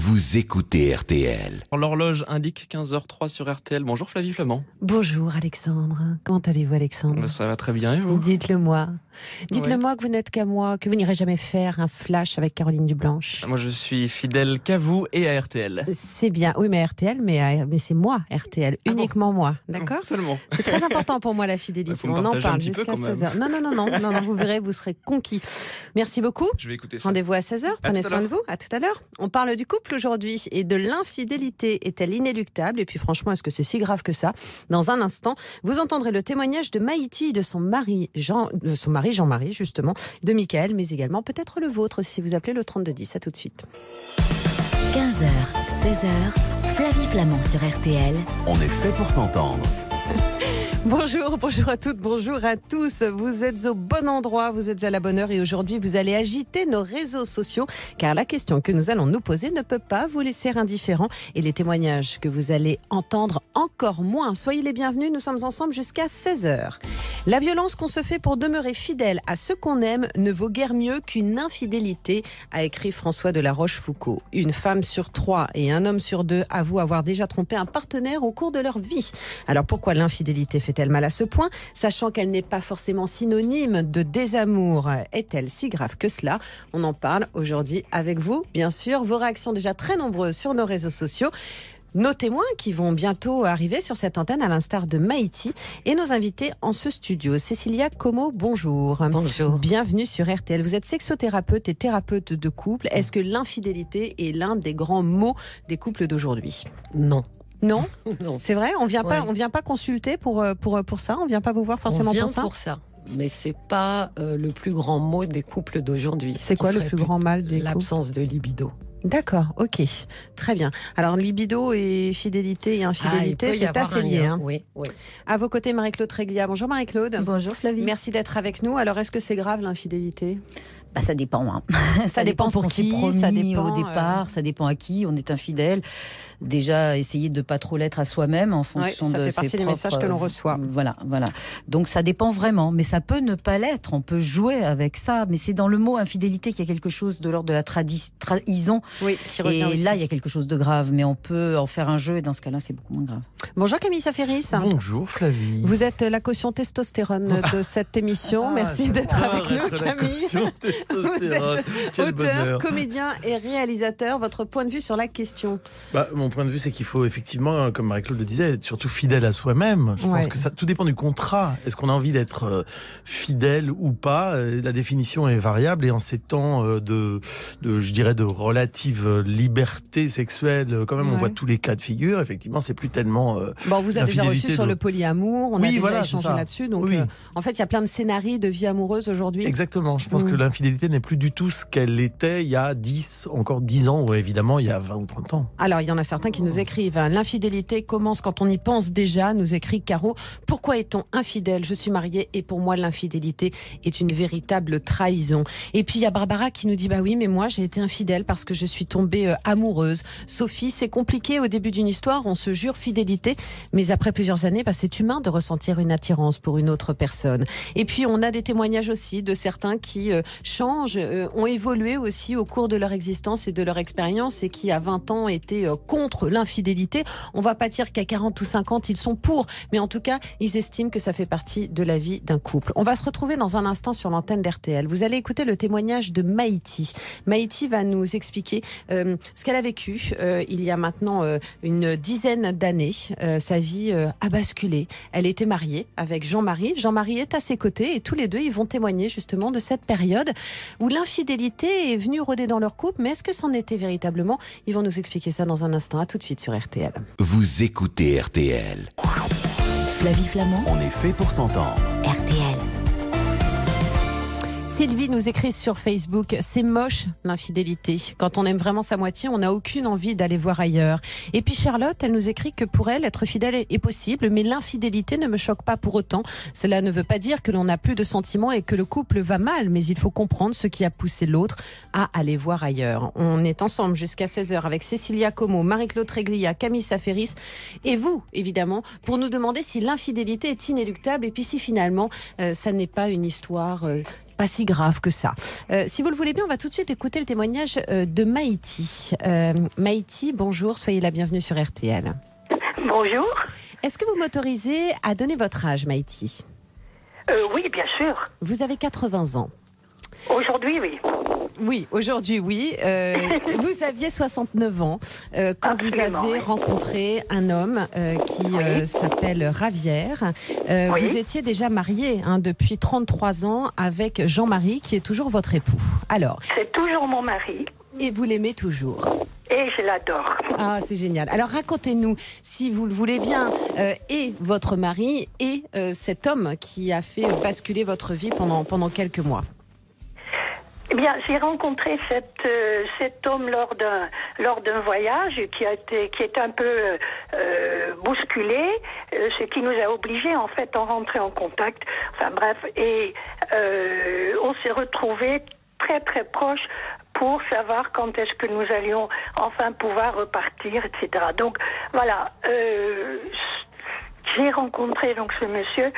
Vous écoutez RTL. L'horloge indique 15h03 sur RTL. Bonjour Flavie Flamand. Bonjour Alexandre. Comment allez-vous Alexandre ? Ça va très bien et vous ? Dites-le moi. Dites-le Ouais. moi que vous n'êtes qu'à moi, que vous n'irez jamais faire un flash avec Caroline Dublanche. Moi je suis fidèle qu'à vous et à RTL. C'est bien, oui mais RTL, mais c'est moi RTL, uniquement moi, d'accord ? Seulement. C'est très important pour moi la fidélité, Faut me on en partager un parle petit peu jusqu'à quand même. 16h. Non, vous verrez, vous serez conquis. Merci beaucoup. Je vais écouter ça. Rendez-vous à 16h, prenez tout à soin de l'heure. vous, à tout à l'heure. On parle du couple aujourd'hui et de l'infidélité. Est-elle inéluctable ? Et puis franchement, est-ce que c'est si grave que ça ? Dans un instant, vous entendrez le témoignage de Maïti et de son mari Jean-Marie justement, de Michael, mais également peut-être le vôtre si vous appelez le 3210. À tout de suite. 15h, 16h, Flavie Flamand sur RTL. On est fait pour s'entendre. Bonjour à toutes, bonjour à tous. Vous êtes au bon endroit, vous êtes à la bonne heure et aujourd'hui vous allez agiter nos réseaux sociaux car la question que nous allons nous poser ne peut pas vous laisser indifférent et les témoignages que vous allez entendre encore moins. Soyez les bienvenus, nous sommes ensemble jusqu'à 16h. La violence qu'on se fait pour demeurer fidèle à ce qu'on aime ne vaut guère mieux qu'une infidélité, a écrit François de la Rochefoucauld. Une femme sur 3 et un homme sur 2 avouent avoir déjà trompé un partenaire au cours de leur vie. Alors pourquoi l'infidélité fait-elle mal à ce point, sachant qu'elle n'est pas forcément synonyme de désamour? Est-elle si grave que cela? On en parle aujourd'hui avec vous, bien sûr. Vos réactions déjà très nombreuses sur nos réseaux sociaux. Nos témoins qui vont bientôt arriver sur cette antenne à l'instar de Maïti et nos invités en ce studio. Cécilia Como, bonjour. Bonjour. Bienvenue sur RTL. Vous êtes sexothérapeute et thérapeute de couple. Est-ce que l'infidélité est l'un des grands maux des couples d'aujourd'hui? Non. Non, Non. c'est vrai. On vient Ouais. vient pas consulter pour ça. On vient pas vous voir forcément On vient pour ça. Mais c'est pas le plus grand mot des couples d'aujourd'hui. C'est quoi le plus grand mal des couples? L'absence de libido. D'accord, ok, très bien. Alors libido et fidélité et infidélité, c'est assez lié. Hein. Oui. À vos côtés, Marie-Claude Tréglia. Bonjour Marie-Claude. Bonjour Flavie. Merci d'être avec nous. Alors, est-ce que c'est grave l'infidélité? Ça dépend. Hein. Ça dépend pour ce qu'on s'est qui, promis ça dépend, au départ, ça dépend à qui on est infidèle. Déjà, essayer de pas trop l'être à soi-même en fonction ça de fait ses partie des propres, messages que l'on reçoit. Voilà. Donc ça dépend vraiment, mais ça peut ne pas l'être. On peut jouer avec ça, mais c'est dans le mot infidélité qu'il y a quelque chose de l'ordre de la trahison. Oui, qui revient Et aussi. là, il y a quelque chose de grave, mais on peut en faire un jeu et dans ce cas-là, c'est beaucoup moins grave. Bonjour Camille Saferis. Bonjour Flavie. Vous êtes la caution testostérone de cette émission. Merci d'être avec nous, Camille. Vous êtes auteur, comédien et réalisateur. Votre point de vue sur la question? Mon point de vue, c'est qu'il faut effectivement, comme Marie-Claude le disait, être surtout fidèle à soi-même. Je pense que ça, tout dépend du contrat. Est-ce qu'on a envie d'être fidèle ou pas? La définition est variable et en ces temps je dirais, de relative liberté sexuelle, quand même, on voit tous les cas de figure. Effectivement, c'est plus tellement. On vous a déjà reçu sur le polyamour. On a déjà échangé ça. là-dessus. Donc, en fait, il y a plein de scénarios de vie amoureuse aujourd'hui. Exactement. Je pense que l'infidélité n'est plus du tout ce qu'elle était il y a 10 ans, ou évidemment il y a 20 ou 30 ans. Alors, il y en a certains qui nous écrivent. L'infidélité commence quand on y pense déjà, nous écrit Caro. Pourquoi est-on infidèle? Je suis mariée et pour moi, l'infidélité est une véritable trahison. Et puis, il y a Barbara qui nous dit, oui, mais moi, j'ai été infidèle parce que je suis tombée amoureuse. Sophie, c'est compliqué au début d'une histoire, on se jure fidélité, mais après plusieurs années, c'est humain de ressentir une attirance pour une autre personne. Et puis, on a des témoignages aussi de certains qui changent, ont évolué aussi au cours de leur existence et de leur expérience et qui, à 20 ans, étaient contre l'infidélité. On va pas dire qu'à 40 ou 50, ils sont pour, mais en tout cas, ils estiment que ça fait partie de la vie d'un couple. On va se retrouver dans un instant sur l'antenne d'RTL. Vous allez écouter le témoignage de Maïti. Maïti va nous expliquer ce qu'elle a vécu il y a maintenant une dizaine d'années. Sa vie a basculé. Elle était mariée avec Jean-Marie. Jean-Marie est à ses côtés et tous les deux, ils vont témoigner justement de cette période où l'infidélité est venue rôder dans leur couple. Mais est-ce que c'en était véritablement? Ils vont nous expliquer ça dans un instant. À tout de suite sur RTL. Vous écoutez RTL. Flavie Flamand, On est fait pour s'entendre. RTL. Sylvie nous écrit sur Facebook, c'est moche l'infidélité. Quand on aime vraiment sa moitié, on n'a aucune envie d'aller voir ailleurs. Et puis Charlotte, elle nous écrit que pour elle, être fidèle est possible, mais l'infidélité ne me choque pas pour autant. Cela ne veut pas dire que l'on n'a plus de sentiments et que le couple va mal, mais il faut comprendre ce qui a poussé l'autre à aller voir ailleurs. On est ensemble jusqu'à 16h avec Cécilia Como, Marie-Claude Tréglia, Camille Saferis et vous, évidemment, pour nous demander si l'infidélité est inéluctable et puis si finalement, ça n'est pas une histoire pas si grave que ça. Si vous le voulez bien, on va tout de suite écouter le témoignage de Maïti. Maïti, bonjour, soyez la bienvenue sur RTL. Bonjour. Est-ce que vous m'autorisez à donner votre âge, Maïti ? Oui, bien sûr. Vous avez 80 ans. Aujourd'hui, oui. Oui, aujourd'hui, oui. Vous aviez 69 ans quand Absolument, vous avez rencontré un homme qui s'appelle Ravière. Vous étiez déjà marié depuis 33 ans avec Jean-Marie, qui est toujours votre époux. Alors, c'est toujours mon mari. Et vous l'aimez toujours. Et je l'adore. Ah, c'est génial. Alors racontez-nous, si vous le voulez bien, et votre mari et cet homme qui a fait basculer votre vie pendant quelques mois. Eh bien, j'ai rencontré cet homme lors d'un voyage qui est un peu bousculé, ce qui nous a obligés en fait à rentrer en contact. Enfin bref, et on s'est retrouvés très très proches pour savoir quand est-ce que nous allions enfin pouvoir repartir, etc. Donc voilà, j'ai rencontré donc ce monsieur.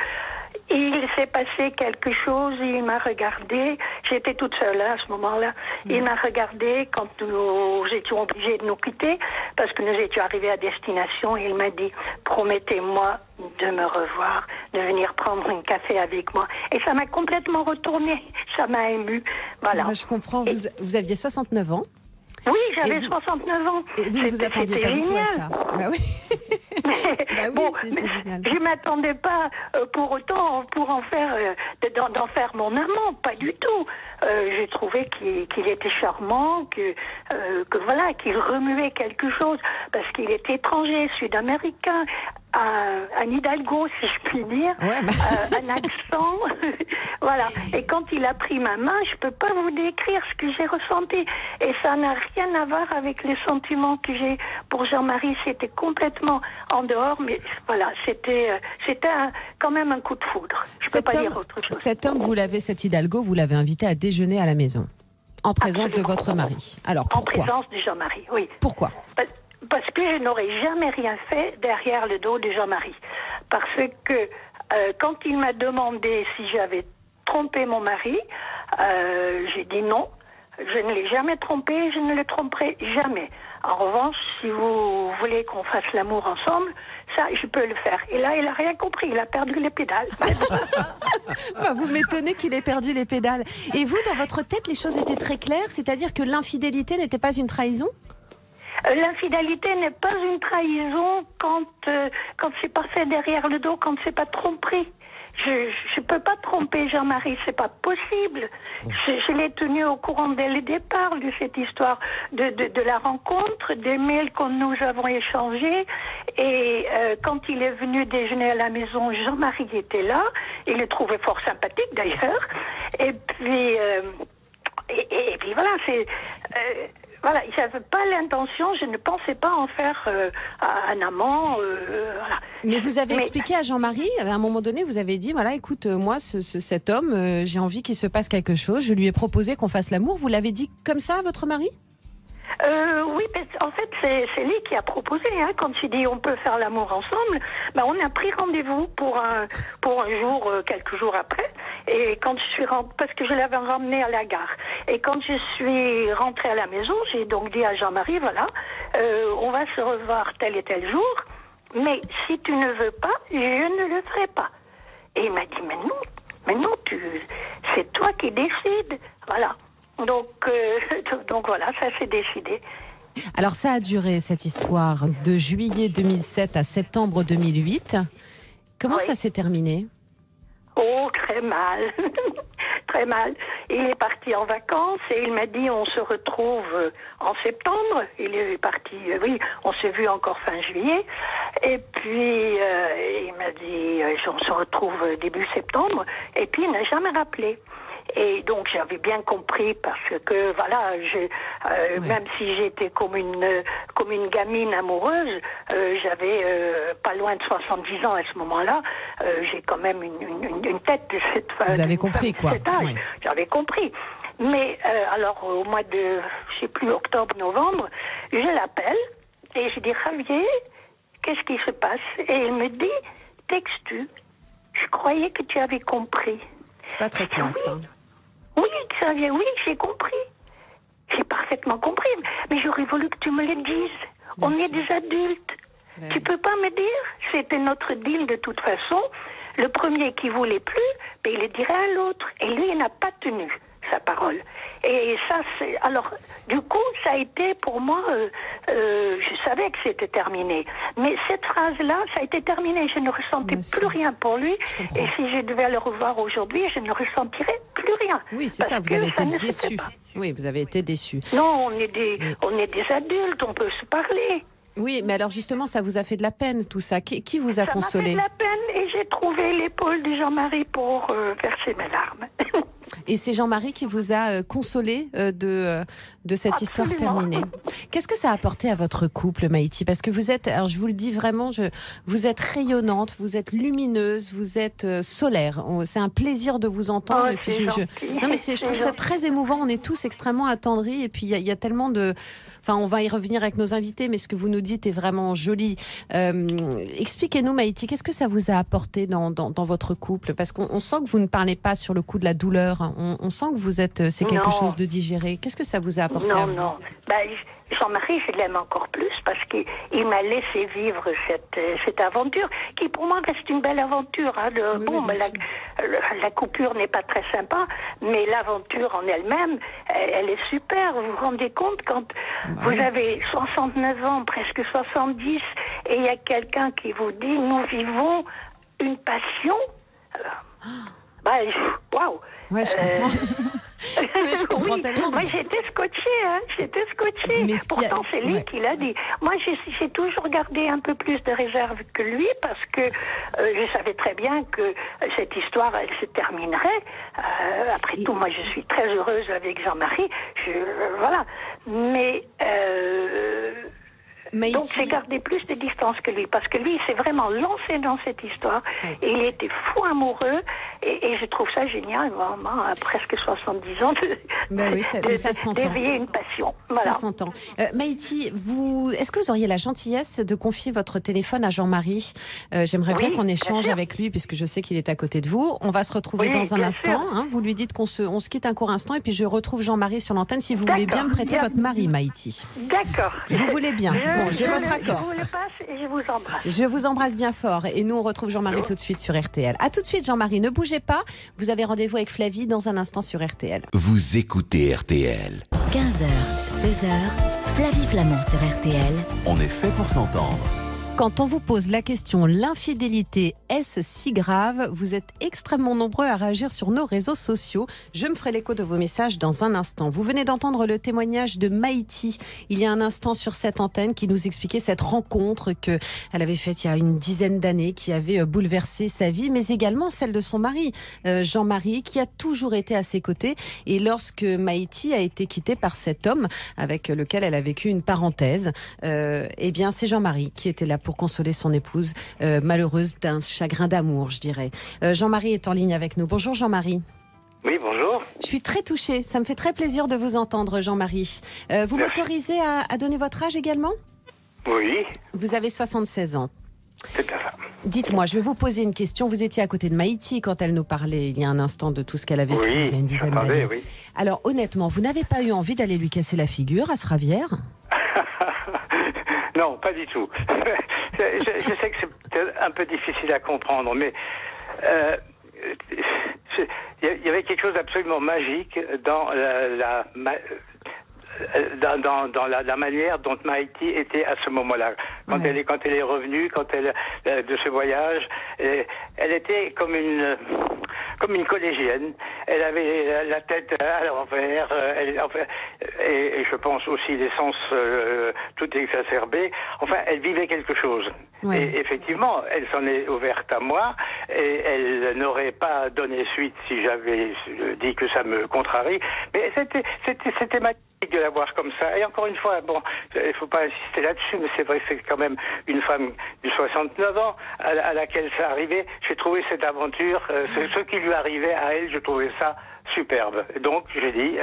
Il s'est passé quelque chose, il m'a regardé, j'étais toute seule à ce moment-là, il m'a regardé quand nous étions obligés de nous quitter, parce que nous étions arrivés à destination, et il m'a dit, promettez-moi de me revoir, de venir prendre un café avec moi. Et ça m'a complètement retournée, ça m'a émue, voilà. Je comprends, vous aviez 69 ans. Oui, j'avais 69 ans. Et vous ne vous attendiez pas du tout à ça. Bah oui. C'était génial. Je ne m'attendais pas pour autant pour d'en faire mon amant, pas du tout. J'ai trouvé qu'il était charmant, que voilà, qu'il remuait quelque chose, parce qu'il était étranger, sud-américain, un Hidalgo, si je puis dire, un accent, voilà. Et quand il a pris ma main, je peux pas vous décrire ce que j'ai ressenti. Et ça n'a rien à voir avec les sentiments que j'ai pour Jean-Marie. C'était complètement en dehors, mais voilà, c'était quand même un coup de foudre. Je peux pas dire autre chose. Cet homme, cet Hidalgo, vous l'avez invité à déjeuner à la maison, en présence de votre mari. Alors pourquoi ? En présence de Jean-Marie, oui. Pourquoi ? Parce que je n'aurais jamais rien fait derrière le dos de Jean-Marie. Parce que quand il m'a demandé si j'avais trompé mon mari, j'ai dit non. Je ne l'ai jamais trompé, je ne le tromperai jamais. En revanche, si vous voulez qu'on fasse l'amour ensemble, ça, je peux le faire. Et là, il n'a rien compris, il a perdu les pédales. Vous m'étonnez qu'il ait perdu les pédales. Et vous, dans votre tête, les choses étaient très claires, c'est-à-dire que l'infidélité n'était pas une trahison ? L'infidélité n'est pas une trahison quand c'est pas fait derrière le dos, quand c'est pas tromperie. Je peux pas tromper Jean-Marie, c'est pas possible. Je l'ai tenu au courant dès le départ de cette histoire de la rencontre, des mails que nous avons échangés. Et quand il est venu déjeuner à la maison, Jean-Marie était là. Il le trouvait fort sympathique d'ailleurs. Et puis voilà, voilà, il n'avait pas l'intention, je ne pensais pas en faire un amant. Voilà. Mais vous avez expliqué à Jean-Marie, à un moment donné, vous avez dit, voilà, écoute, moi, cet homme, j'ai envie qu'il se passe quelque chose, je lui ai proposé qu'on fasse l'amour. Vous l'avez dit comme ça à votre mari ? Oui, en fait, c'est lui qui a proposé. Quand il dit on peut faire l'amour ensemble, on a pris rendez-vous pour un jour, quelques jours après. Et quand je suis rentrée, parce que je l'avais ramené à la gare. Et quand je suis rentrée à la maison, j'ai donc dit à Jean-Marie, voilà, on va se revoir tel et tel jour, mais si tu ne veux pas, je ne le ferai pas. Et il m'a dit, mais non, c'est toi qui décides. Voilà. Donc voilà, ça s'est décidé. Alors ça a duré, cette histoire, de juillet 2007 à septembre 2008. Comment ça s'est terminé ? Oh, très mal. Très mal. Il est parti en vacances et il m'a dit on se retrouve en septembre. Il est parti, oui, on s'est vu encore fin juillet. Et puis il m'a dit on se retrouve début septembre. Et puis il n'a jamais rappelé. Et donc j'avais bien compris parce que voilà, même si j'étais comme une gamine amoureuse, j'avais pas loin de 70 ans à ce moment-là. J'ai quand même une tête de cette femme. Vous avez compris quoi ? Oui. J'avais compris. Mais alors au mois de, je sais plus, octobre-novembre, je l'appelle et je dis Javier, qu'est-ce qui se passe ? Et il me dit textu. Je croyais que tu avais compris. C'est pas très classe. Hein. Oui, Xavier, oui, j'ai compris. J'ai parfaitement compris. Mais j'aurais voulu que tu me le dises. On est des adultes. Tu peux pas me dire? C'était notre deal de toute façon. Le premier qui voulait plus, il le dirait à l'autre. Et lui, il n'a pas tenu sa parole. Et ça, c'est... Alors, du coup, ça a été pour moi... je savais que c'était terminé. Mais cette phrase-là, ça a été terminé. Je ne ressentais plus rien pour lui. Et si je devais le revoir aujourd'hui, je ne ressentirais plus rien. Oui, c'est ça, vous avez été déçu. Oui, vous avez été déçu. Non, on est des adultes, on peut se parler. Oui, mais alors justement, ça vous a fait de la peine, tout ça. Qui vous a consolé? Ça m'a fait de la peine et j'ai trouvé l'épaule de Jean-Marie pour verser mes larmes. Et c'est Jean-Marie qui vous a consolé de cette histoire terminée. Qu'est-ce que ça a apporté à votre couple, Maïti? Parce que vous êtes, alors je vous le dis vraiment, vous êtes rayonnante, vous êtes lumineuse, vous êtes solaire. C'est un plaisir de vous entendre. Et puis non, mais je trouve ça très émouvant. On est tous extrêmement attendris. Et puis il y a tellement de... Enfin, on va y revenir avec nos invités, mais ce que vous nous dites est vraiment joli. Expliquez-nous, Maïti, qu'est-ce que ça vous a apporté dans votre couple? Parce qu'on sent que vous ne parlez pas sur le coup de la douleur. On sent que vous êtes, c'est quelque chose de digéré. Qu'est-ce que ça vous a apporté à vous? Non. Jean-Marie, je l'aime encore plus parce qu'il m'a laissé vivre cette aventure, qui pour moi reste une belle aventure. Hein, la coupure n'est pas très sympa, mais l'aventure en elle-même, elle est super. Vous vous rendez compte quand vous avez 69 ans, presque 70, et il y a quelqu'un qui vous dit « Nous vivons une passion ». Waouh. Ouais, je comprends. Mais je comprends tellement. Moi, j'étais scotchée. Mais pourtant, c'est lui qui l'a dit. Moi, j'ai toujours gardé un peu plus de réserve que lui parce que je savais très bien que cette histoire, elle se terminerait. Après tout, moi, je suis très heureuse avec Jean-Marie. Voilà. Mais... Donc j'ai gardé plus de distance que lui, parce que lui, il s'est vraiment lancé dans cette histoire, et il était fou amoureux, et je trouve ça génial, vraiment, à presque 70 ans, d'éveiller une passion. Voilà. Ça s'entend. Maïti, est-ce que vous auriez la gentillesse de confier votre téléphone à Jean-Marie? J'aimerais bien qu'on échange avec lui, puisque je sais qu'il est à côté de vous. On va se retrouver dans un instant. Hein, vous lui dites qu'on se quitte un court instant, et puis je retrouve Jean-Marie sur l'antenne, si vous voulez bien me prêter votre mari, Maïti. D'accord. Vous voulez bien? J'ai votre accord. Je vous le passe et je vous embrasse. Je vous embrasse bien fort. Et nous, on retrouve Jean-Marie tout de suite sur RTL. À tout de suite, Jean-Marie. Ne bougez pas. Vous avez rendez-vous avec Flavie dans un instant sur RTL. Vous écoutez RTL. 15h, 16h, Flavie Flamand sur RTL. On est fait pour s'entendre. Quand on vous pose la question, l'infidélité, est-ce si grave? Vous êtes extrêmement nombreux à réagir sur nos réseaux sociaux. Je me ferai l'écho de vos messages dans un instant. Vous venez d'entendre le témoignage de Maïti, il y a un instant sur cette antenne, qui nous expliquait cette rencontre qu'elle avait faite il y a une dizaine d'années, qui avait bouleversé sa vie, mais également celle de son mari, Jean-Marie, qui a toujours été à ses côtés. Et lorsque Maïti a été quittée par cet homme avec lequel elle a vécu une parenthèse, eh bien c'est Jean-Marie qui était là pour consoler son épouse, malheureuse d'un chagrin d'amour, je dirais. Jean-Marie est en ligne avec nous. Bonjour Jean-Marie. Oui, bonjour. Je suis très touchée. Ça me fait très plaisir de vous entendre, Jean-Marie. Vous m'autorisez à donner votre âge également? Oui. Vous avez 76 ans. C'est bien ça. Dites-moi, je vais vous poser une question. Vous étiez à côté de Maïti quand elle nous parlait il y a un instant de tout ce qu'elle avait vécu il y a une dizaine d'années. Oui. Alors honnêtement, vous n'avez pas eu envie d'aller lui casser la figure à ce Ravière? Non, pas du tout. je sais que c'est un peu difficile à comprendre, mais il y avait quelque chose d'absolument magique dans la manière dont Maïti était à ce moment-là. Quand elle est revenue, de ce voyage, elle était comme une collégienne. Elle avait la tête à l'envers, et je pense aussi l'essence tout exacerbée. Enfin, elle vivait quelque chose. Ouais. Et effectivement, elle s'en est ouverte à moi, et elle n'aurait pas donné suite si j'avais dit que ça me contrarie. Mais c'était magnifique de la voir comme ça. Et encore une fois, bon, il faut pas insister là-dessus, mais c'est vrai que c'est quand même une femme de 69 ans à laquelle ça arrivait. J'ai trouvé cette aventure, ce qui lui arrivait à elle, je trouvais ça superbe. Donc j'ai dit,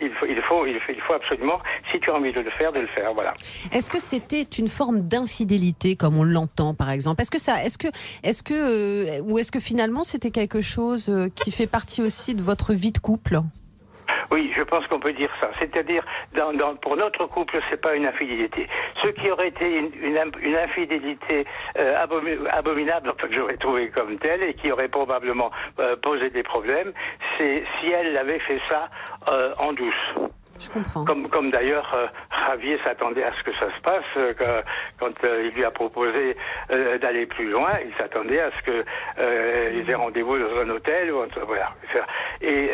il faut absolument, si tu as envie de le faire, voilà. Est-ce que c'était une forme d'infidélité, comme on l'entend par exemple ? Est-ce que finalement c'était quelque chose qui fait partie aussi de votre vie de couple ? Oui, je pense qu'on peut dire ça. C'est-à-dire, pour notre couple, c'est pas une infidélité. Ce qui aurait été une infidélité abominable, enfin, que j'aurais trouvé comme telle, et qui aurait probablement posé des problèmes, c'est si elle avait fait ça en douce. Je comprends. Comme d'ailleurs, Javier s'attendait à ce que ça se passe quand il lui a proposé d'aller plus loin. Il s'attendait à ce que ils aient rendez-vous dans un hôtel. Voilà. Et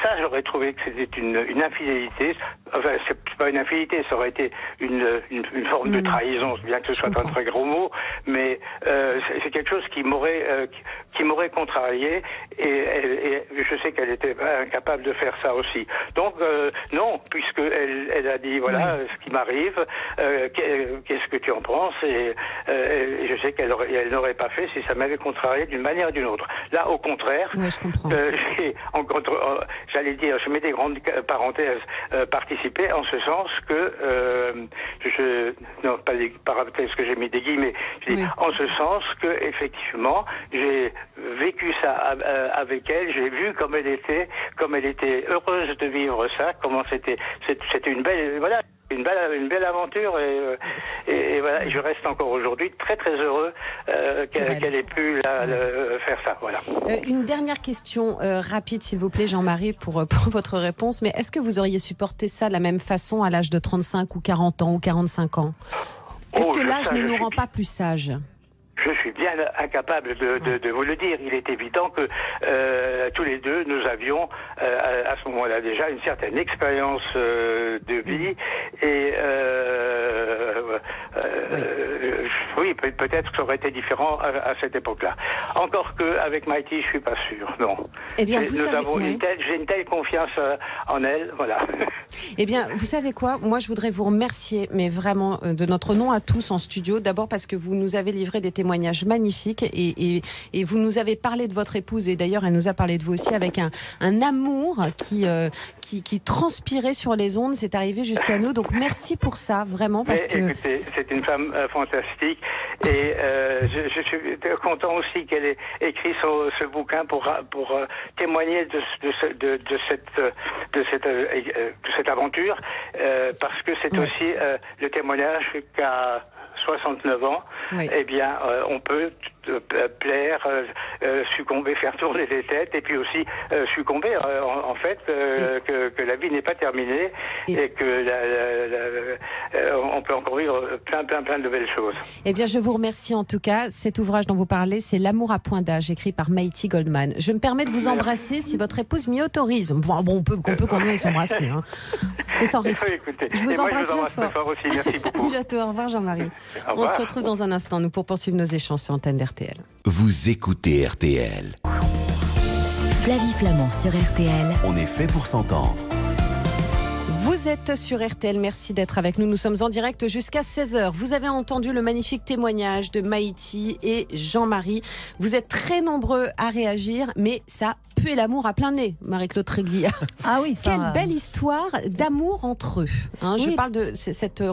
ça, j'aurais trouvé que c'était une infidélité. Enfin, c'est pas une infidélité, ça aurait été une forme de trahison, bien que ce soit un très gros mot. Mais c'est quelque chose qui m'aurait contrarié. Et je sais qu'elle était incapable de faire ça aussi. Donc non, puisque elle a dit voilà ce qui m'arrive, qu'est-ce que tu en penses, et je sais qu'elle n'aurait pas fait si ça m'avait contrarié d'une manière ou d'une autre. Là, au contraire, je comprends. J'allais dire, je mets des grandes parenthèses, participer en ce sens que non, pas des parenthèses que j'ai mis des guillemets, en ce sens que effectivement j'ai vécu ça avec elle, j'ai vu comme elle était heureuse de vivre ça, comment c'était une belle aventure, et voilà, je reste encore aujourd'hui très très heureux qu'elle ait pu faire ça. Voilà. Une dernière question rapide, s'il vous plaît, Jean-Marie, pour votre réponse. Mais est-ce que vous auriez supporté ça de la même façon à l'âge de 35 ou 40 ans ou 45 ans ? Est-ce que l'âge ne nous rend pas plus sages ? Je suis bien incapable de vous le dire. Il est évident que tous les deux, nous avions à ce moment-là déjà une certaine expérience de vie, et oui, peut-être que ça aurait été différent à cette époque-là. Encore qu'avec Maïti, je suis pas sûr. Non. Eh bien, j'ai une telle confiance en elle, voilà. Eh bien, vous savez quoi ? Moi, je voudrais vous remercier, mais vraiment de notre nom à tous en studio. D'abord parce que vous nous avez livré des témoignages magnifiques, et vous nous avez parlé de votre épouse, et d'ailleurs elle nous a parlé de vous aussi avec un amour qui transpirait sur les ondes. C'est arrivé jusqu'à nous, donc merci pour ça, vraiment, parce que écoutez, c'est une femme fantastique, et je suis content aussi qu'elle ait écrit ce bouquin pour témoigner de cette aventure, parce que c'est aussi le témoignage qu'à 69 ans, eh bien, on peut plaire, succomber, faire tourner les têtes, et puis aussi succomber, en fait, que la vie n'est pas terminée, et que on peut encore vivre plein de belles choses. Eh bien, je vous remercie en tout cas. Cet ouvrage dont vous parlez, c'est L'amour à point d'âge, écrit par Maïti Goldman. Je me permets de vous embrasser si votre épouse m'y autorise. Bon, on peut quand même s'embrasser. Hein. C'est sans risque. Écoutez, je vous embrasse bien fort. Aussi. Merci beaucoup. À bientôt. Au revoir, Jean-Marie. On se retrouve dans un instant, nous, pour poursuivre nos échanges sur l'antenne d'RTL. Vous écoutez RTL. Flavie Flamand sur RTL. On est fait pour s'entendre. Vous êtes sur RTL, merci d'être avec nous. Nous sommes en direct jusqu'à 16h. Vous avez entendu le magnifique témoignage de Maïti et Jean-Marie. Vous êtes très nombreux à réagir, mais ça pue l'amour à plein nez, Marie-Claude Tréglia. Ah oui, ça... Quelle belle histoire d'amour entre eux. Hein, oui. Je parle de cette...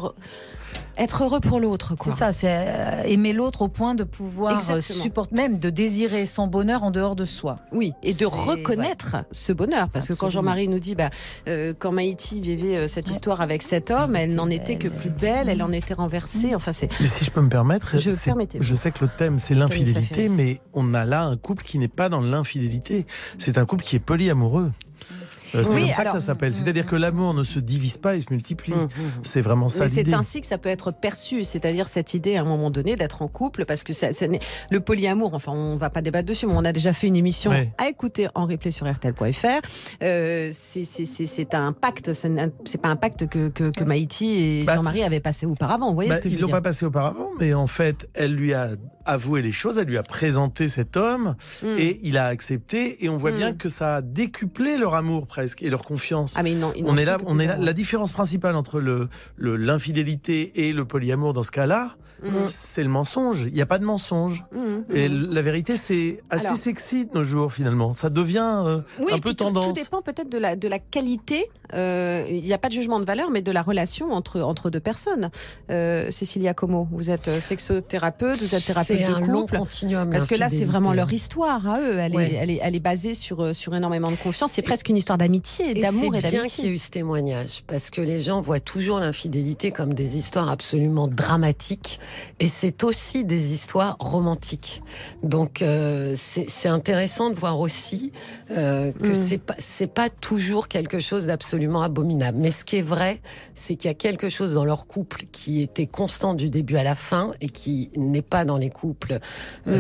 Être heureux pour l'autre, quoi. C'est ça, c'est aimer l'autre au point de pouvoir supporter, même de désirer son bonheur en dehors de soi. Oui, et de reconnaître ce bonheur. Parce que quand Jean-Marie nous dit, quand Maïti vivait cette histoire avec cet homme, elle n'en était que plus belle, elle en était renversée. Enfin, c'est... Mais si je peux me permettre, je sais que le thème c'est l'infidélité, mais on a là un couple qui n'est pas dans l'infidélité. C'est un couple qui est polyamoureux. C'est comme ça que ça s'appelle. C'est-à-dire que l'amour ne se divise pas et se multiplie. C'est vraiment ça l'idée. C'est ainsi que ça peut être perçu. C'est-à-dire cette idée, à un moment donné, d'être en couple, parce que le polyamour, enfin, on ne va pas débattre dessus, mais on a déjà fait une émission à écouter en replay sur RTL.fr. C'est un pacte. C'est pas un pacte que Maïti et Jean-Marie avaient passé auparavant. Vous voyez ce que je veux dire ? Ils l'ont pas passé auparavant, mais en fait, elle lui a avoué les choses, elle lui a présenté cet homme et il a accepté et on voit bien que ça a décuplé leur amour presque et leur confiance. Ah mais non, on est là. La différence principale entre l'infidélité et le polyamour dans ce cas-là, c'est le mensonge. Il n'y a pas de mensonge. Et la vérité, c'est assez sexy de nos jours finalement. Ça devient un peu tendance. Tout dépend peut-être de la qualité. Il n'y a pas de jugement de valeur, mais de la relation entre deux personnes. Cécilia Como, vous êtes sexothérapeute, vous êtes thérapeute de couple. C'est un long continuum. Parce que là, c'est vraiment leur histoire à eux. Elle est basée sur énormément de confiance. C'est presque une histoire d'amitié, d'amour et d'amitié. C'est bien qu'il y ait eu ce témoignage, parce que les gens voient toujours l'infidélité comme des histoires absolument dramatiques, et c'est aussi des histoires romantiques. Donc c'est intéressant de voir aussi que c'est pas toujours quelque chose d'absolument abominable. Mais ce qui est vrai, c'est qu'il y a quelque chose dans leur couple qui était constant du début à la fin et qui n'est pas dans les couples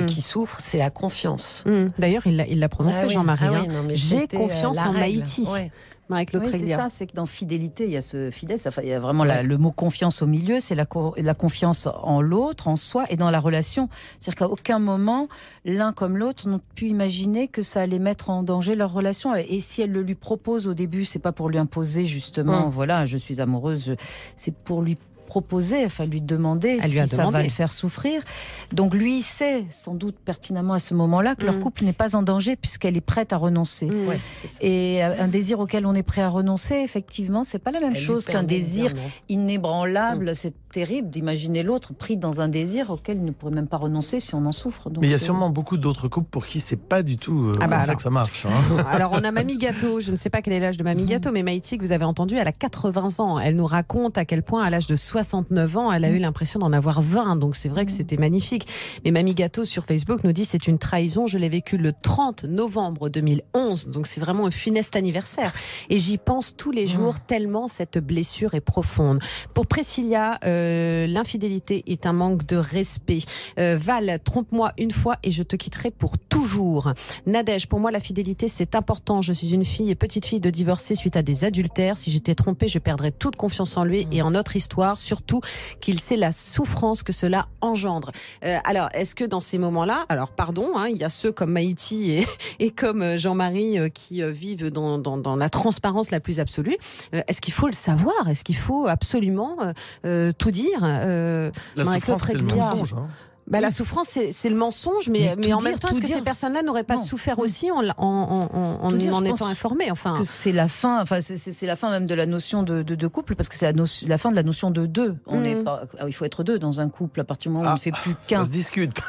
qui souffrent, c'est la confiance. D'ailleurs, il l'a prononcé, Jean-Marie. J'ai confiance en Maïti. Marie-Claude Tréglia. C'est ça, c'est que dans fidélité, il y a ce fidèle, il y a vraiment le mot confiance au milieu, c'est la confiance en l'autre, en soi et dans la relation. C'est-à-dire qu'à aucun moment, l'un comme l'autre n'ont pu imaginer que ça allait mettre en danger leur relation. Et si elle le lui propose au début, c'est pas pour lui imposer justement, voilà, je suis amoureuse, c'est pour lui proposer, enfin lui demander si ça va le faire souffrir. Donc lui, il sait sans doute pertinemment à ce moment-là que leur couple n'est pas en danger puisqu'elle est prête à renoncer. Et un désir auquel on est prêt à renoncer, effectivement, c'est pas la même chose qu'un désir inébranlable. C'est terrible d'imaginer l'autre pris dans un désir auquel il ne pourrait même pas renoncer si on en souffre. Donc mais il y a sûrement beaucoup d'autres couples pour qui c'est pas du tout comme ça que ça marche. Alors on a Mamie Gâteau, je ne sais pas quel est l'âge de Mamie Gâteau, mais Maïti, que vous avez entendu, elle a 80 ans. Elle nous raconte à quel point à l'âge de 69 ans, elle a eu l'impression d'en avoir 20. Donc c'est vrai que c'était magnifique. Mais Mamie Gâteau sur Facebook nous dit c'est une trahison. Je l'ai vécu le 30 novembre 2011. Donc c'est vraiment un funeste anniversaire. Et j'y pense tous les jours tellement cette blessure est profonde. Pour Priscilla, l'infidélité est un manque de respect. Val, trompe-moi une fois et je te quitterai pour toujours. Nadège, pour moi la fidélité c'est important. Je suis une fille et petite fille de divorcée suite à des adultères. Si j'étais trompée, je perdrais toute confiance en lui et en notre histoire, surtout qu'il sait la souffrance que cela engendre. Alors, est-ce que dans ces moments-là, alors pardon, il y a ceux comme Maïti et comme Jean-Marie qui vivent dans la transparence la plus absolue. Est-ce qu'il faut le savoir? Est-ce qu'il faut absolument tout dire? La souffrance, c'est le mensonge. La souffrance, c'est le mensonge, mais en même temps, est-ce que ces personnes-là n'auraient pas souffert aussi en étant informées? Que c'est la fin, c'est la fin même de la notion de couple, parce que c'est la fin de la notion de deux. Il faut être deux dans un couple à partir du moment où on ne fait plus qu'un. Ça se discute.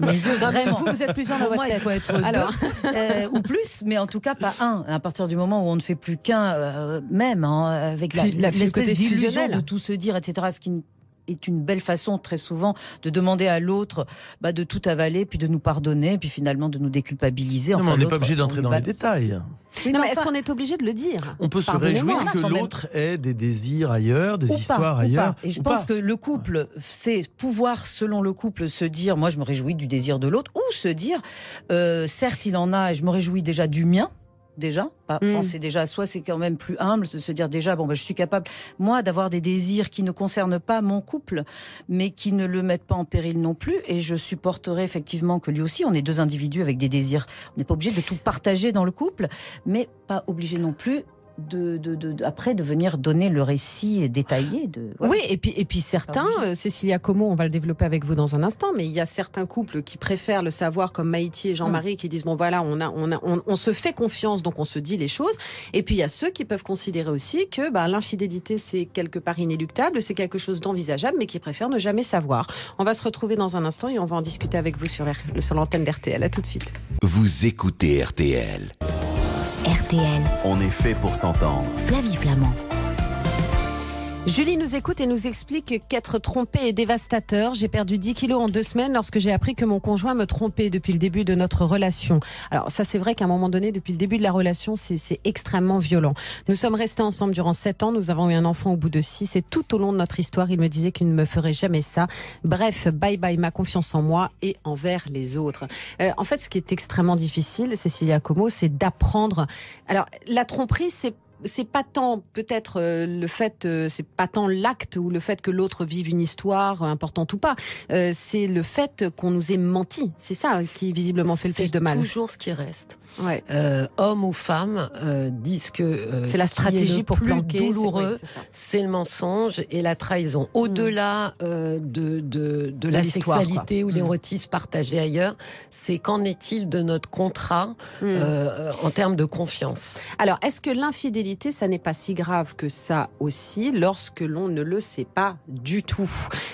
Mais vous êtes plusieurs dans votre tête. Il faut être deux ou plus, mais en tout cas pas un. À partir du moment où on ne fait plus qu'un, même avec l'espèce d'illusion de tout se dire, etc. Ce qui est une belle façon très souvent de demander à l'autre de tout avaler, puis de nous pardonner, puis finalement de nous déculpabiliser. Non, mais on n'est pas obligé d'entrer dans les détails. Non, mais est-ce qu'on est obligé de le dire? On peut se réjouir que l'autre ait des désirs ailleurs, des histoires ailleurs. Et je pense que le couple, c'est pouvoir, selon le couple, se dire, moi je me réjouis du désir de l'autre, ou se dire, certes il en a, et je me réjouis déjà du mien. Déjà, penser déjà à soi, c'est quand même plus humble, se dire déjà, je suis capable, moi, d'avoir des désirs qui ne concernent pas mon couple, mais qui ne le mettent pas en péril non plus, et je supporterai effectivement que lui aussi, on est deux individus avec des désirs. On n'est pas obligé de tout partager dans le couple, mais pas obligé non plus après de venir donner le récit détaillé Oui, et puis certains, Cécilia Como, on va le développer avec vous dans un instant, mais il y a certains couples qui préfèrent le savoir, comme Maïti et Jean-Marie, qui disent on se fait confiance, donc on se dit les choses. Et puis il y a ceux qui peuvent considérer aussi que l'infidélité c'est quelque part inéluctable, c'est quelque chose d'envisageable, mais qui préfèrent ne jamais savoir. On va se retrouver dans un instant et on va en discuter avec vous sur l'antenne d'RTL. À tout de suite. Vous écoutez RTL. RTL. On est fait pour s'entendre. Flavie Flamand. Julie nous écoute et nous explique qu'être trompée est dévastateur. J'ai perdu 10 kilos en 2 semaines lorsque j'ai appris que mon conjoint me trompait depuis le début de notre relation. Alors ça, c'est vrai qu'à un moment donné, depuis le début de la relation, c'est extrêmement violent. Nous sommes restés ensemble durant 7 ans. Nous avons eu un enfant au bout de 6 et tout au long de notre histoire, il me disait qu'il ne me ferait jamais ça. Bref, bye bye ma confiance en moi et envers les autres. En fait, ce qui est extrêmement difficile, Cécilia Como, c'est d'apprendre. Alors, la tromperie, c'est c'est pas tant peut-être le fait, c'est pas tant l'acte ou le fait que l'autre vive une histoire importante ou pas. C'est le fait qu'on nous ait menti. C'est ça qui visiblement fait le plus de mal. C'est toujours ce qui reste. Ouais. Hommes ou femmes disent que c'est la stratégie pour planquer. Douloureux, c'est le mensonge et la trahison. Au-delà de la sexualité ou l'érotisme partagé ailleurs, c'est qu'en est-il de notre contrat en termes de confiance. Alors, est-ce que l'infidélité, ça n'est pas si grave que ça aussi, lorsque l'on ne le sait pas du tout,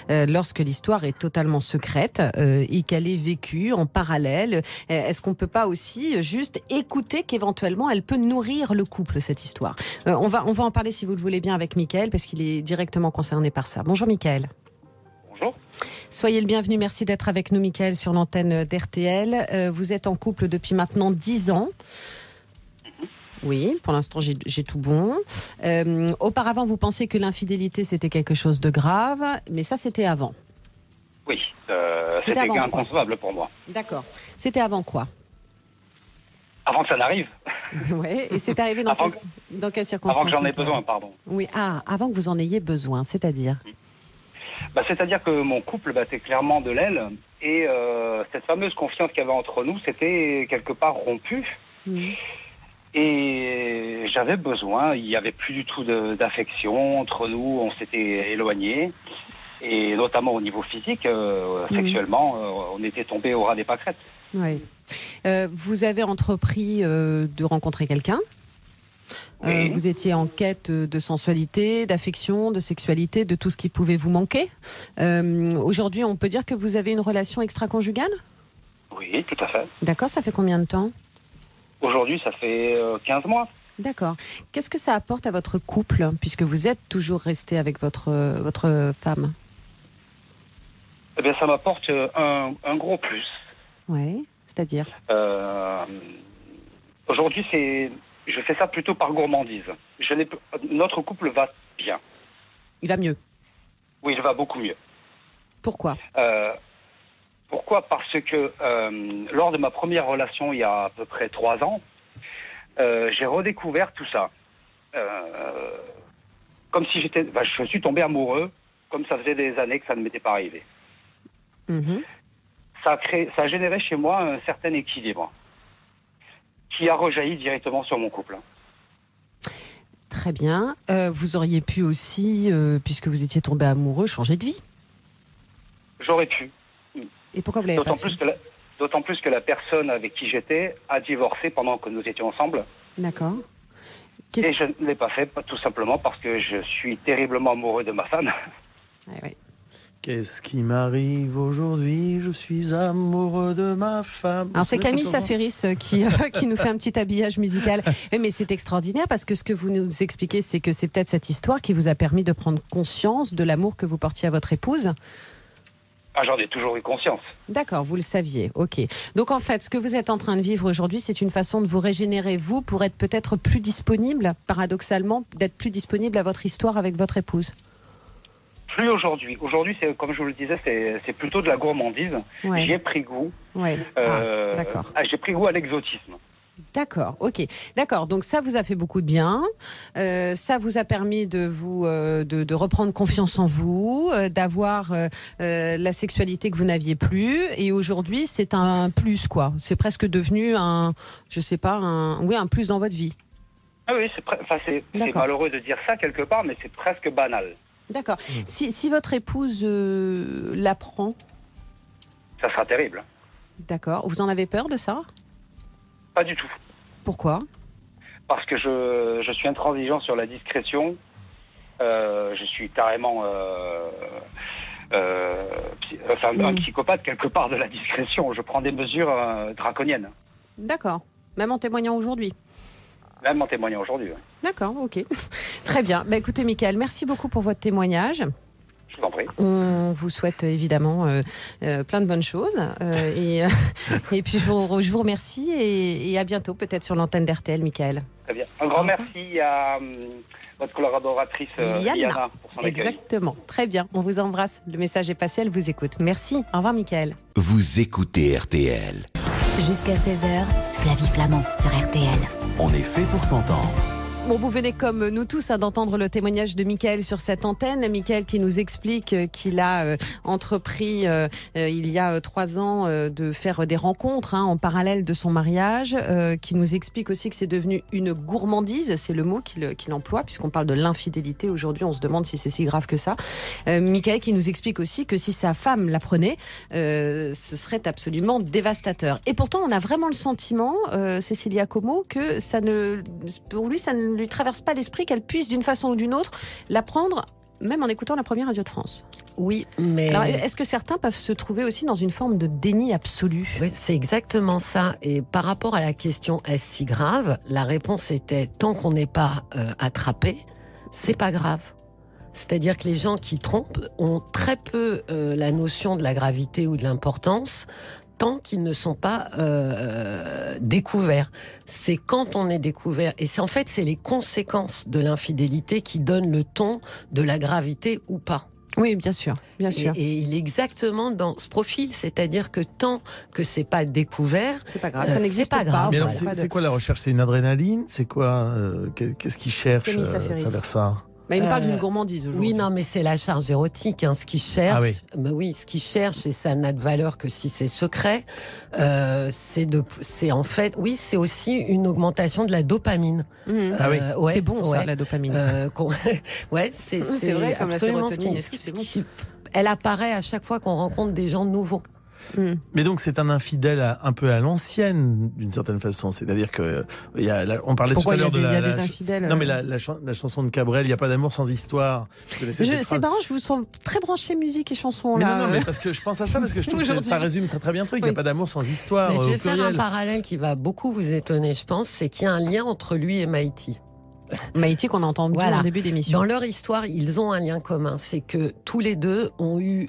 lorsque l'histoire est totalement secrète et qu'elle est vécue en parallèle, est-ce qu'on peut pas aussi juste écouter qu'éventuellement elle peut nourrir le couple, cette histoire? On va en parler, si vous le voulez bien, avec Mickaël, parce qu'il est directement concerné par ça. Bonjour Mickaël. Bonjour. Soyez le bienvenu, merci d'être avec nous Mickaël sur l'antenne d'RTL. Vous êtes en couple depuis maintenant 10 ans. Oui, pour l'instant j'ai tout bon. Auparavant, vous pensiez que l'infidélité c'était quelque chose de grave, mais ça c'était avant. Oui, c'était inconcevable pour moi. D'accord. C'était avant quoi? Avant que ça n'arrive. Oui, et c'est arrivé dans quelles circonstances? Avant que j'en ai besoin, pardon. Oui, avant que vous en ayez besoin, c'est-à-dire? C'est-à-dire que mon couple battait clairement de l'aile et cette fameuse confiance qu'il y avait entre nous, c'était quelque part rompu. Et j'avais besoin, il n'y avait plus du tout d'affection entre nous, on s'était éloignés. Et notamment au niveau physique, sexuellement, on était tombés au ras des pâquerettes. Oui. Vous avez entrepris de rencontrer quelqu'un. Oui. Vous étiez en quête de sensualité, d'affection, de sexualité, de tout ce qui pouvait vous manquer. Aujourd'hui, on peut dire que vous avez une relation extra-conjugale? Oui, tout à fait. D'accord, ça fait combien de temps? Aujourd'hui, ça fait 15 mois. D'accord. Qu'est-ce que ça apporte à votre couple, puisque vous êtes toujours resté avec votre femme? Eh bien, ça m'apporte un gros plus. Oui, c'est-à-dire aujourd'hui, je fais ça plutôt par gourmandise. Notre couple va bien. Il va mieux? Oui, il va beaucoup mieux. Pourquoi? Pourquoi? Parce que lors de ma première relation, il y a à peu près 3 ans, j'ai redécouvert tout ça. Comme si je suis tombé amoureux, comme ça faisait des années que ça ne m'était pas arrivé. Ça a généré chez moi un certain équilibre qui a rejailli directement sur mon couple. Très bien. Vous auriez pu aussi, puisque vous étiez tombé amoureux, changer de vie? J'aurais pu. Et pourquoi vous l'avez pas fait? D'autant plus que la personne avec qui j'étais a divorcé pendant que nous étions ensemble. D'accord. Et je ne l'ai pas fait tout simplement parce que je suis terriblement amoureux de ma femme. Oui. Qu'est-ce qui m'arrive aujourd'hui? Je suis amoureux de ma femme. Alors c'est Camille Saferis qui nous fait un petit habillage musical. Mais c'est extraordinaire parce que ce que vous nous expliquez, c'est que c'est peut-être cette histoire qui vous a permis de prendre conscience de l'amour que vous portiez à votre épouse. Ah, j'en ai toujours eu conscience. D'accord, vous le saviez, ok. Donc en fait, ce que vous êtes en train de vivre aujourd'hui, c'est une façon de vous régénérer, vous, pour être peut-être plus disponible, paradoxalement, d'être plus disponible à votre histoire avec votre épouse. Plus aujourd'hui. Aujourd'hui, comme je vous le disais, c'est plutôt de la gourmandise. Ouais. J'y ai pris goût. Ouais. D'accord. J'ai pris goût à l'exotisme. D'accord, ok. D'accord, donc ça vous a fait beaucoup de bien. Ça vous a permis de vous de reprendre confiance en vous, d'avoir la sexualité que vous n'aviez plus. Et aujourd'hui, c'est un plus, quoi. C'est presque devenu un plus dans votre vie. Ah oui, c'est malheureux de dire ça quelque part, mais c'est presque banal. D'accord. Si votre épouse l'apprend, ça sera terrible. D'accord. Vous en avez peur de ça? Pas du tout. Pourquoi? Parce que je suis intransigeant sur la discrétion. Je suis carrément un psychopathe quelque part de la discrétion. Je prends des mesures draconiennes. D'accord. Même en témoignant aujourd'hui? Même en témoignant aujourd'hui, oui. D'accord, ok. Très bien. Bah, écoutez, Mickaël, merci beaucoup pour votre témoignage. Je vous en prie. On vous souhaite évidemment plein de bonnes choses. Et puis je vous remercie et à bientôt, peut-être sur l'antenne d'RTL, Mickaël. Très bien. Un grand merci à votre collaboratrice Liana pour son accueil. Exactement. Très bien. On vous embrasse. Le message est passé, elle vous écoute. Merci. Au revoir, Mickaël. Vous écoutez RTL. Jusqu'à 16h, Flavie Flamand sur RTL. On est fait pour s'entendre. Bon, vous venez comme nous tous d'entendre le témoignage de Mickaël sur cette antenne. Mickaël qui nous explique qu'il a entrepris il y a 3 ans de faire des rencontres en parallèle de son mariage, qui nous explique aussi que c'est devenu une gourmandise, c'est le mot qu'il emploie, puisqu'on parle de l'infidélité aujourd'hui, on se demande si c'est si grave que ça. Mickaël qui nous explique aussi que si sa femme l'apprenait, ce serait absolument dévastateur. Et pourtant, on a vraiment le sentiment, Cécilia Como, que pour lui, ça ne lui traverse pas l'esprit qu'elle puisse d'une façon ou d'une autre l'apprendre, même en écoutant la première radio de France. Oui, mais... Alors, est-ce que certains peuvent se trouver aussi dans une forme de déni absolu ? Oui, c'est exactement ça. Et par rapport à la question « est-ce si grave ?», la réponse était « tant qu'on n'est pas attrapé, c'est pas grave ». C'est-à-dire que les gens qui trompent ont très peu la notion de la gravité ou de l'importance, tant qu'ils ne sont pas découverts. C'est quand on est découvert, et c'est les conséquences de l'infidélité qui donnent le ton de la gravité ou pas. Oui, bien sûr, bien sûr. Et il est exactement dans ce profil, c'est-à-dire que tant que c'est pas découvert, c'est pas grave, ça n'existe pas. Mais alors, c'est quoi la recherche ? C'est une adrénaline ? C'est quoi qu'est-ce qu'ils cherchent à travers ça ? Il parle d'une gourmandise aujourd'hui. Oui, non, mais c'est la charge érotique. Ce qu'il cherche, ce qu'il cherche, et ça n'a de valeur que si c'est secret. C'est en fait, c'est aussi une augmentation de la dopamine. C'est bon ça, la dopamine. C'est vrai, comme absolument la sérotonine. Elle apparaît à chaque fois qu'on rencontre des gens nouveaux. Mais donc c'est un infidèle un peu à l'ancienne d'une certaine façon, c'est-à-dire que on parlait tout à l'heure il y a des infidèles. Non mais la chanson de Cabrel, il n'y a pas d'amour sans histoire. C'est marrant, je vous sens très branché musique et chansons là. Non, mais parce que je pense à ça, parce que je trouve que ça résume très très bien le truc. Il n'y a pas d'amour sans histoire. Mais je vais faire un parallèle qui va beaucoup vous étonner, je pense, c'est qu'il y a un lien entre lui et Maïty. Maïty qu'on a entendu en début d'émission. Dans leur histoire, ils ont un lien commun, c'est que tous les deux ont eu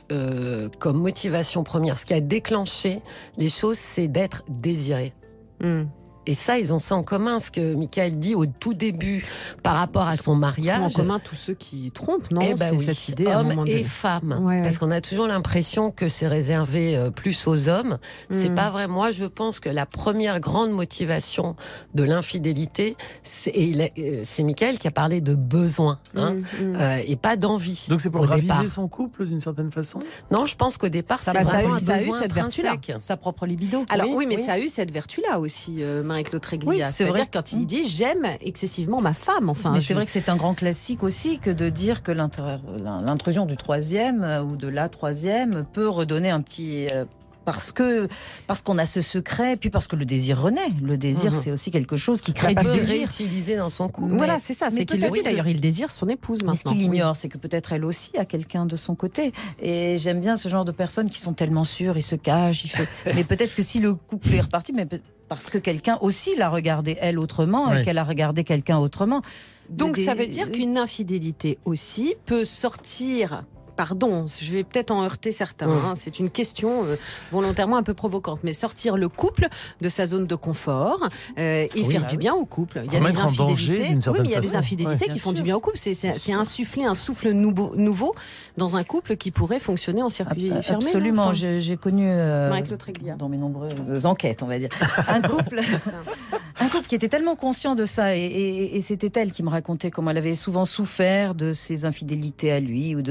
comme motivation première, ce qui a déclenché les choses, c'est d'être désirés. Et ça, ils ont ça en commun, ce que Mickaël dit au tout début par rapport à son mariage. En commun, tous ceux qui trompent, non ? Cette idée, hommes et femmes. Parce qu'on a toujours l'impression que c'est réservé plus aux hommes. C'est pas vrai. Moi, je pense que la première grande motivation de l'infidélité, c'est Mickaël qui a parlé de besoin, et pas d'envie. Donc c'est pour raviver son couple d'une certaine façon ? Non, je pense qu'au départ, ça a eu cette vertu-là, sa propre libido. Alors mais ça a eu cette vertu-là aussi. Marie-Claude Tréglia. C'est-à-dire quand il dit j'aime excessivement ma femme. Enfin, mais c'est vrai que c'est un grand classique aussi que de dire que l'intrusion du troisième ou de la troisième peut redonner un petit... Parce qu'on a ce secret, puis parce que le désir renaît. Le désir, c'est aussi quelque chose qui crée du désir. Réutilisé dans son couple. Voilà, c'est ça. C'est qu'il le dit d'ailleurs, il désire son épouse maintenant. Mais ce qu'il ignore, c'est que peut-être elle aussi a quelqu'un de son côté. Et j'aime bien ce genre de personnes qui sont tellement sûres, ils se cachent. Mais peut-être que si le couple est reparti, parce que quelqu'un aussi l'a regardé elle autrement et qu'elle a regardé quelqu'un autrement. Donc ça veut dire qu'une infidélité aussi peut sortir... Pardon, je vais peut-être en heurter certains. C'est une question volontairement un peu provocante. Mais sortir le couple de sa zone de confort et faire du bien au couple. Il y a des infidélités. Il y a des infidélités qui font du bien au couple. C'est insuffler un souffle nouveau dans un couple qui pourrait fonctionner en circuit fermé. Absolument. J'ai connu dans mes nombreuses enquêtes, on va dire, un couple qui était tellement conscient de ça et c'était elle qui me racontait comment elle avait souvent souffert de ses infidélités à lui ou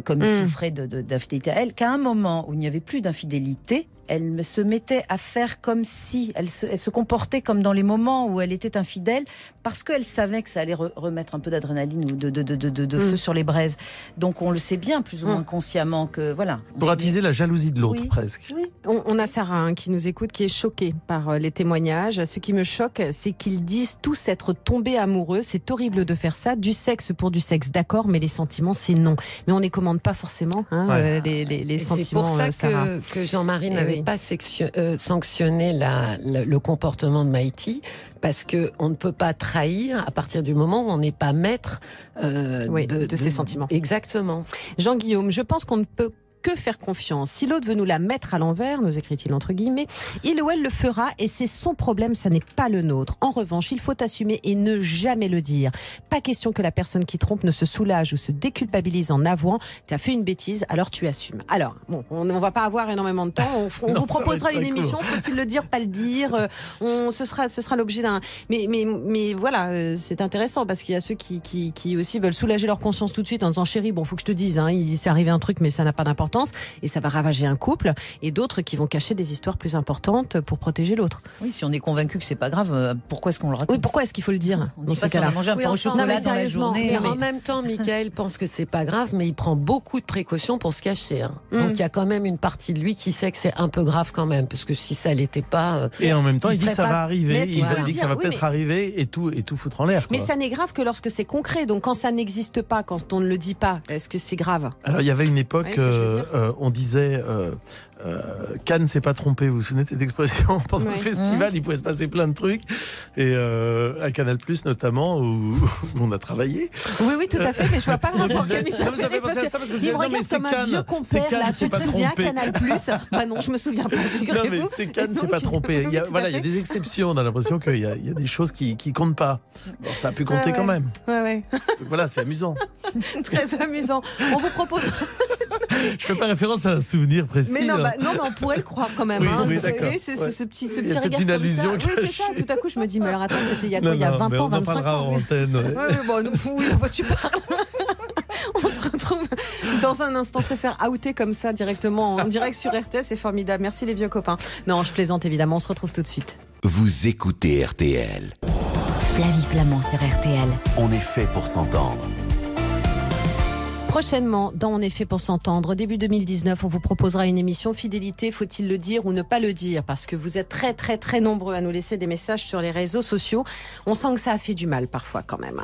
comme il souffrait d'infidélité à elle, qu'à un moment où il n'y avait plus d'infidélité, elle se mettait à faire comme si elle se comportait comme dans les moments où elle était infidèle, parce qu'elle savait que ça allait remettre un peu d'adrénaline ou de feu sur les braises. Donc on le sait bien, plus ou moins consciemment, que voilà. Pour attiser la jalousie de l'autre, presque. Oui. On a Sarah qui nous écoute, qui est choquée par les témoignages. Ce qui me choque, c'est qu'ils disent tous être tombés amoureux. C'est horrible de faire ça. Du sexe pour du sexe, d'accord, mais les sentiments, c'est non. Mais on ne les commande pas forcément, les sentiments. C'est pour ça que Jean-Marie n'avait pas sanctionné le comportement de Maïty, parce qu'on ne peut pas trahir à partir du moment où on n'est pas maître de ses sentiments. Exactement. Jean-Guillaume, je pense qu'on ne peut que faire confiance? Si l'autre veut nous la mettre à l'envers, nous écrit-il entre guillemets, il ou elle le fera et c'est son problème, ça n'est pas le nôtre. En revanche, il faut assumer et ne jamais le dire. Pas question que la personne qui trompe ne se soulage ou se déculpabilise en avouant « tu as fait une bêtise, alors tu assumes ». Alors, bon, on ne va pas avoir énormément de temps, on vous proposera une émission, faut-il le dire, pas le dire, ce sera l'objet d'un... Mais voilà, c'est intéressant parce qu'il y a ceux qui aussi veulent soulager leur conscience tout de suite en disant « chérie, bon, faut que je te dise, hein, il s'est arrivé un truc mais ça n'a pas d'importance » et ça va ravager un couple, et d'autres qui vont cacher des histoires plus importantes pour protéger l'autre. Oui, si on est convaincu que c'est pas grave, pourquoi est-ce qu'on le raconte? Oui, pourquoi est-ce qu'il faut le dire dans ce cas-là? Manger un pain au chocolat dans la journée. Mais en même temps, Mickaël pense que c'est pas grave, mais il prend beaucoup de précautions pour se cacher. Hein. Donc il y a quand même une partie de lui qui sait que c'est un peu grave quand même, parce que si ça l'était pas. Et en même temps, il dit que ça va arriver. Il dit que ça va peut-être arriver et tout foutre en l'air. Mais ça n'est grave que lorsque c'est concret. Donc quand ça n'existe pas, quand on ne le dit pas, est-ce que c'est grave? Alors il y avait une époque, on disait. Cannes s'est pas trompé, vous vous souvenez de cette expression? Pendant le festival, il pouvait se passer plein de trucs, et à Canal+ notamment où on a travaillé. Oui, tout à fait, mais je vois pas le rapport. Ça me fait penser à ça parce que il me regarde comme un vieux compère là. Tu te souviens Canal+? Bah non, je me souviens pas. Non mais c'est Cannes s'est pas trompé. Il y a des exceptions. On a l'impression qu'il y a des choses qui comptent pas. Alors, ça a pu compter quand même. Ouais. Donc, voilà, c'est amusant. Très amusant. On vous propose. Je fais pas référence à un souvenir précis. Mais non, mais on pourrait le croire quand même. Oui, d'accord. Ce petit regard comme une allusion ça. Oui, c'est ça. Tout à coup, je me dis, mais alors attends, c'était il y a quoi? Il y a 20 ans, 25 ans. En antenne. Oui, tu parles. On se retrouve dans un instant, se faire outer comme ça directement en direct sur RTL, c'est formidable. Merci les vieux copains. Non, je plaisante évidemment. On se retrouve tout de suite. Vous écoutez RTL. Flavie Flamand sur RTL. On est fait pour s'entendre. Prochainement, dans On est fait pour s'entendre, début 2019, on vous proposera une émission Fidélité, faut-il le dire ou ne pas le dire? Parce que vous êtes très très très nombreux à nous laisser des messages sur les réseaux sociaux. On sent que ça a fait du mal parfois quand même.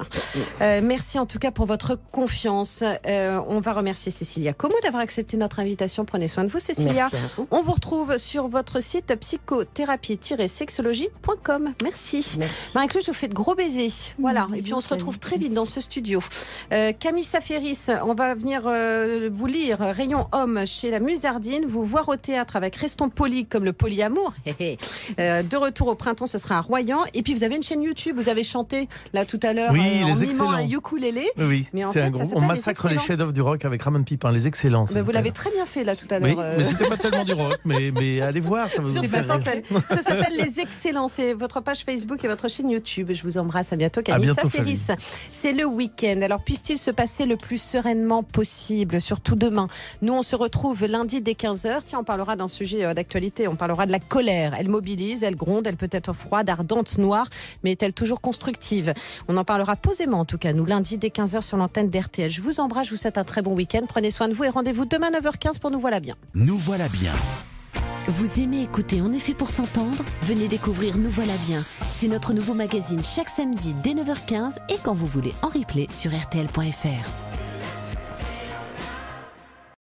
Merci en tout cas pour votre confiance. On va remercier Cécilia Como d'avoir accepté notre invitation. Prenez soin de vous, Cécilia. Merci à vous. On vous retrouve sur votre site psychothérapie-sexologie.com. Merci. Marie-Claude, je vous fais de gros baisers. Voilà. Et puis on se retrouve très vite dans ce studio. Camille Saferis, on va venir vous lire Rayon Homme chez la Musardine, vous voir au théâtre avec Restons Polis comme le polyamour. De retour au printemps, ce sera à Royan. Et puis vous avez une chaîne YouTube, vous avez chanté là tout à l'heure en mimant un ukulélé. Oui, mais c'est un gros. On massacre les chefs-d'œuvre du rock avec Ramon Pipin, les excellents. Vous l'avez très bien fait là tout à l'heure. Oui, mais c'était pas tellement du rock, mais allez voir, ça va vous faire rire. Ça s'appelle Les Excellents, c'est votre page Facebook et votre chaîne YouTube. Je vous embrasse, à bientôt. Camille Saferis. C'est le week-end, alors puisse-t-il se passer le plus sereinement possible, surtout demain. Nous, on se retrouve lundi dès 15h. Tiens, on parlera d'un sujet d'actualité. On parlera de la colère. Elle mobilise, elle gronde, elle peut être froide, ardente, noire, mais est-elle toujours constructive? On en parlera posément, en tout cas, nous, lundi dès 15h sur l'antenne d'RTL. Je vous embrasse, je vous souhaite un très bon week-end. Prenez soin de vous et rendez-vous demain 9h15 pour Nous Voilà Bien. Nous voilà bien. Vous aimez écouter On est fait pour s'entendre? Venez découvrir Nous Voilà Bien. C'est notre nouveau magazine chaque samedi dès 9h15 et quand vous voulez en replay sur RTL.fr.